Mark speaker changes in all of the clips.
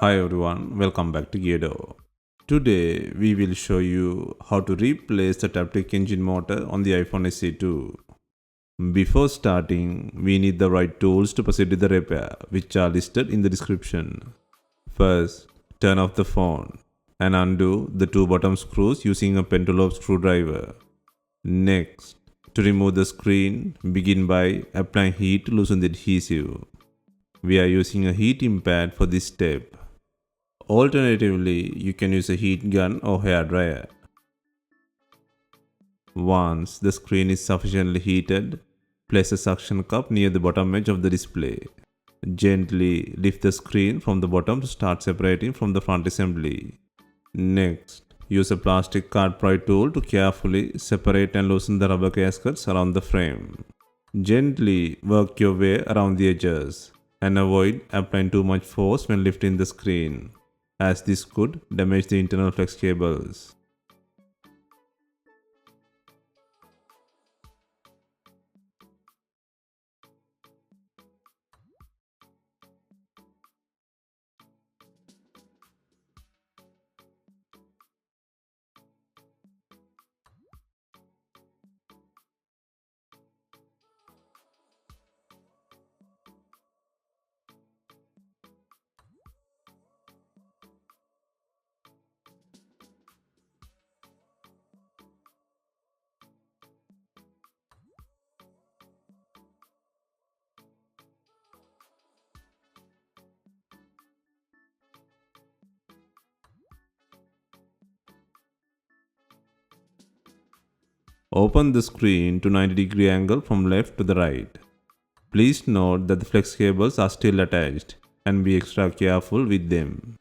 Speaker 1: Hi everyone, welcome back to DYOR. Today we will show you how to replace the Taptic Engine motor on the iPhone SE2. Before starting, we need the right tools to proceed with the repair, which are listed in the description. First, turn off the phone and undo the two bottom screws using a pentalobe screwdriver. Next, to remove the screen, begin by applying heat to loosen the adhesive. We are using a heating pad for this step. Alternatively, you can use a heat gun or hair dryer. Once the screen is sufficiently heated, place a suction cup near the bottom edge of the display. Gently lift the screen from the bottom to start separating from the front assembly. Next, use a plastic card pry tool to carefully separate and loosen the rubber gaskets around the frame. Gently work your way around the edges and avoid applying too much force when lifting the screen, as this could damage the internal flex cables. Open the screen to 90-degree angle from left to the right. Please note that the flex cables are still attached and be extra careful with them.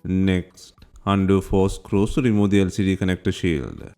Speaker 1: Next, undo 4 screws to remove the LCD connector shield.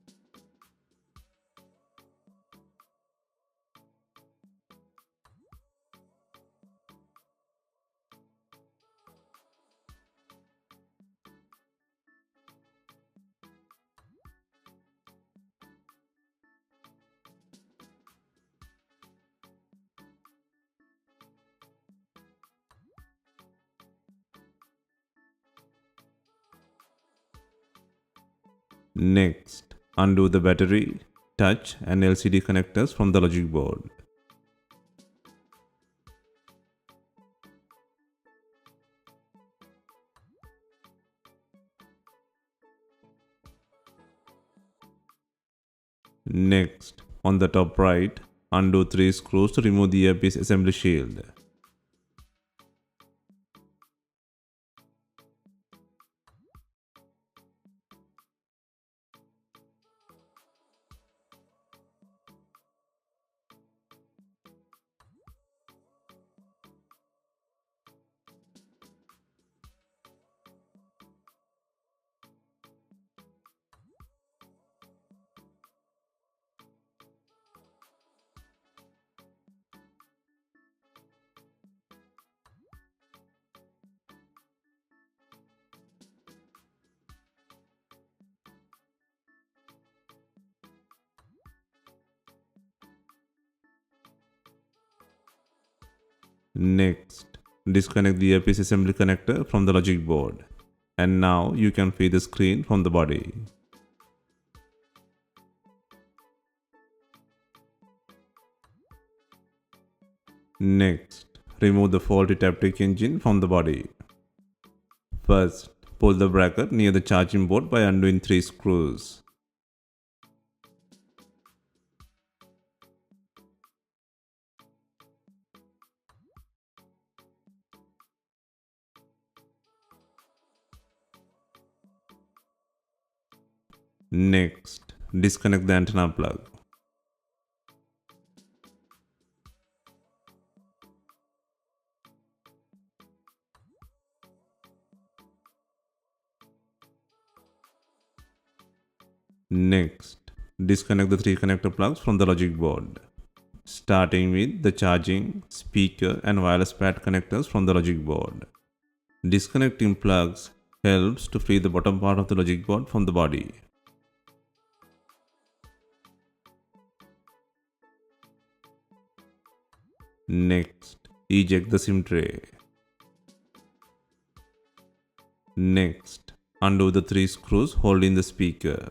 Speaker 1: Next, undo the battery, touch and LCD connectors from the logic board. Next, on the top right, undo 3 screws to remove the earpiece assembly shield. Next, disconnect the earpiece assembly connector from the logic board. And now you can feed the screen from the body. Next, remove the faulty Taptic engine from the body. First, pull the bracket near the charging board by undoing 3 screws. Next, disconnect the antenna plug. Next, disconnect the three connector plugs from the logic board, starting with the charging, speaker and wireless pad connectors from the logic board. Disconnecting plugs helps to free the bottom part of the logic board from the body. Next, eject the SIM tray. Next, undo the three screws holding the speaker.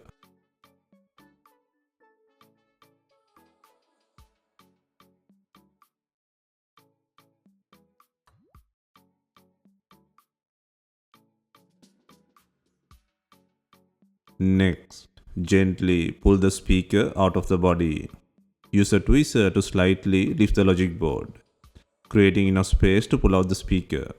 Speaker 1: Next, gently pull the speaker out of the body. Use a tweezer to slightly lift the logic board, creating enough space to pull out the speaker.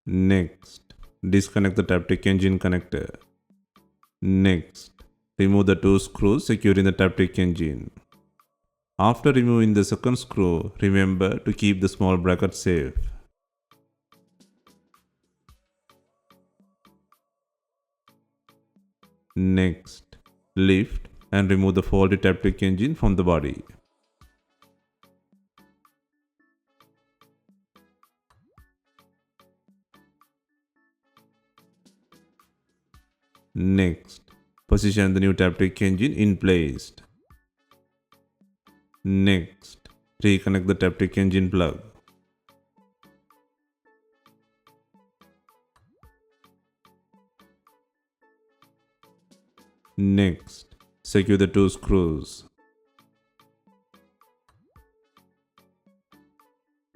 Speaker 1: Next, disconnect the Taptic Engine connector. Next, remove the two screws securing the Taptic Engine. After removing the second screw, remember to keep the small bracket safe. Next, lift and remove the faulty Taptic Engine from the body. Next, position the new Taptic Engine in place. Next, reconnect the Taptic Engine plug. Next, secure the two screws.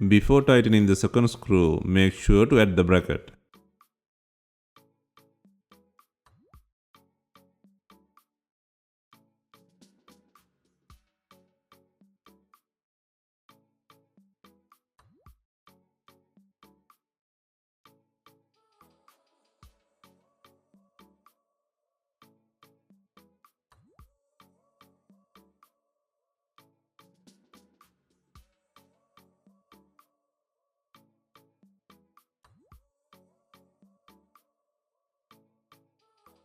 Speaker 1: Before tightening the second screw, make sure to add the bracket.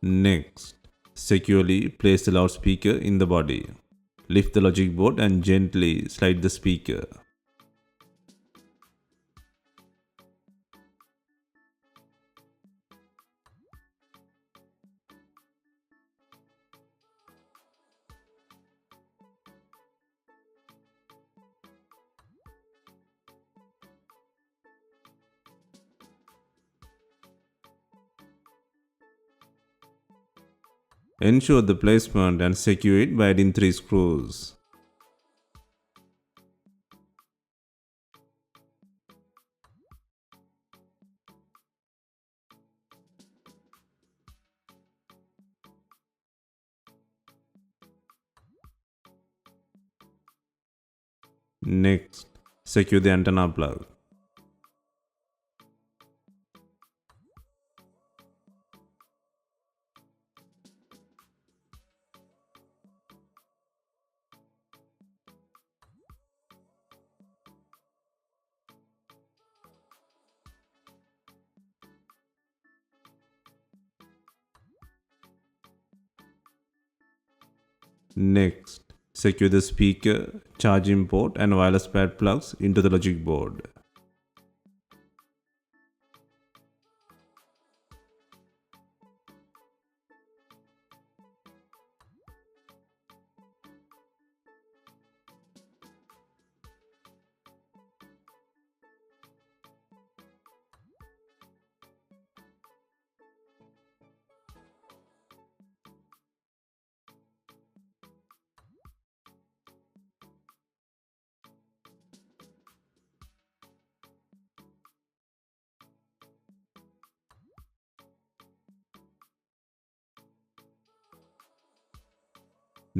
Speaker 1: Next, securely place the loudspeaker in the body. Lift the logic board and gently slide the speaker. Ensure the placement and secure it by adding 3 screws. Next, secure the antenna plug. Next, secure the speaker, charging port and wireless pad plugs into the logic board.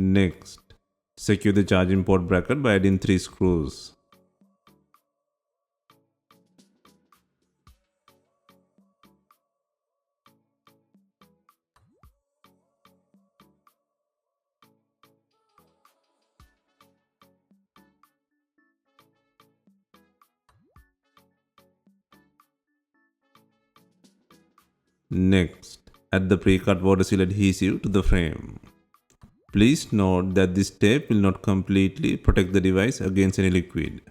Speaker 1: Next, secure the charging port bracket by adding 3 screws. Next, add the pre-cut water seal adhesive to the frame. Please note that this tape will not completely protect the device against any liquid.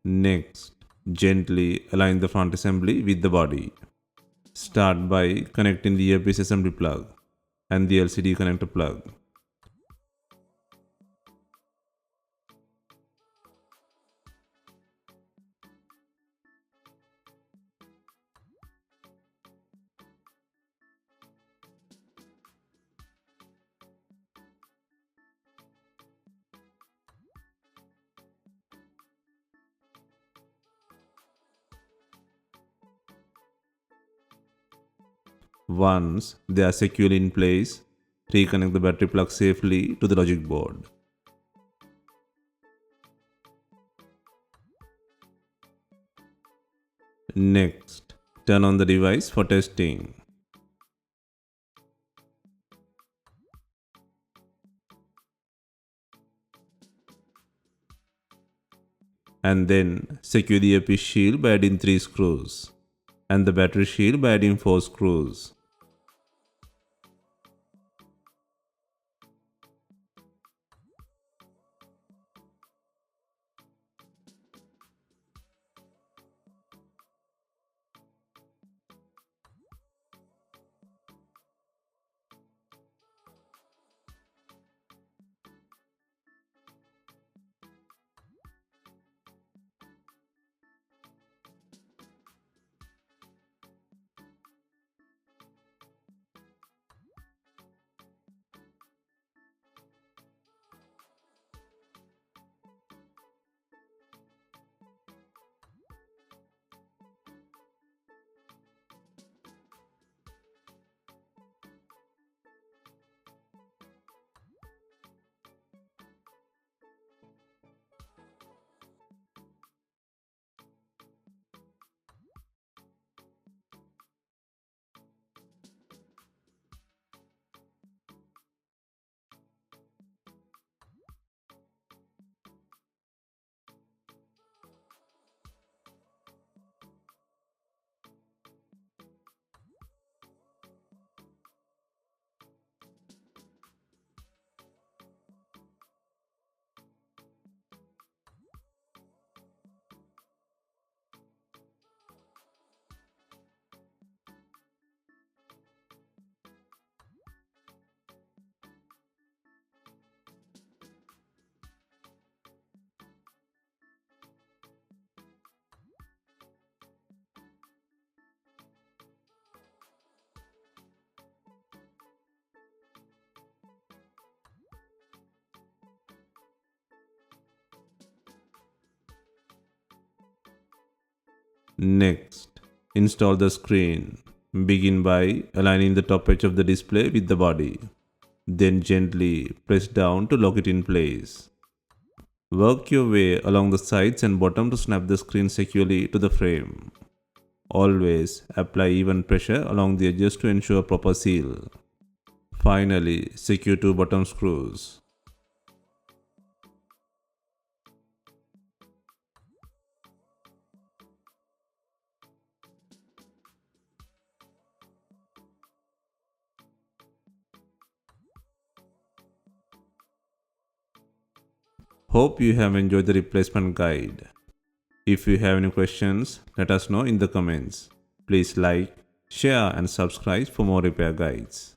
Speaker 1: Next, gently align the front assembly with the body. Start by connecting the earpiece assembly plug and the LCD connector plug. Once they are securely in place, reconnect the battery plug safely to the logic board. Next, turn on the device for testing. And then secure the earpiece shield by adding 3 screws and the battery shield by adding 4 screws. Next, install the screen. Begin by aligning the top edge of the display with the body. Then gently press down to lock it in place. Work your way along the sides and bottom to snap the screen securely to the frame. Always apply even pressure along the edges to ensure proper seal. Finally, secure 2 bottom screws. Hope you have enjoyed the replacement guide. If you have any questions, let us know in the comments. Please like, share and subscribe for more repair guides.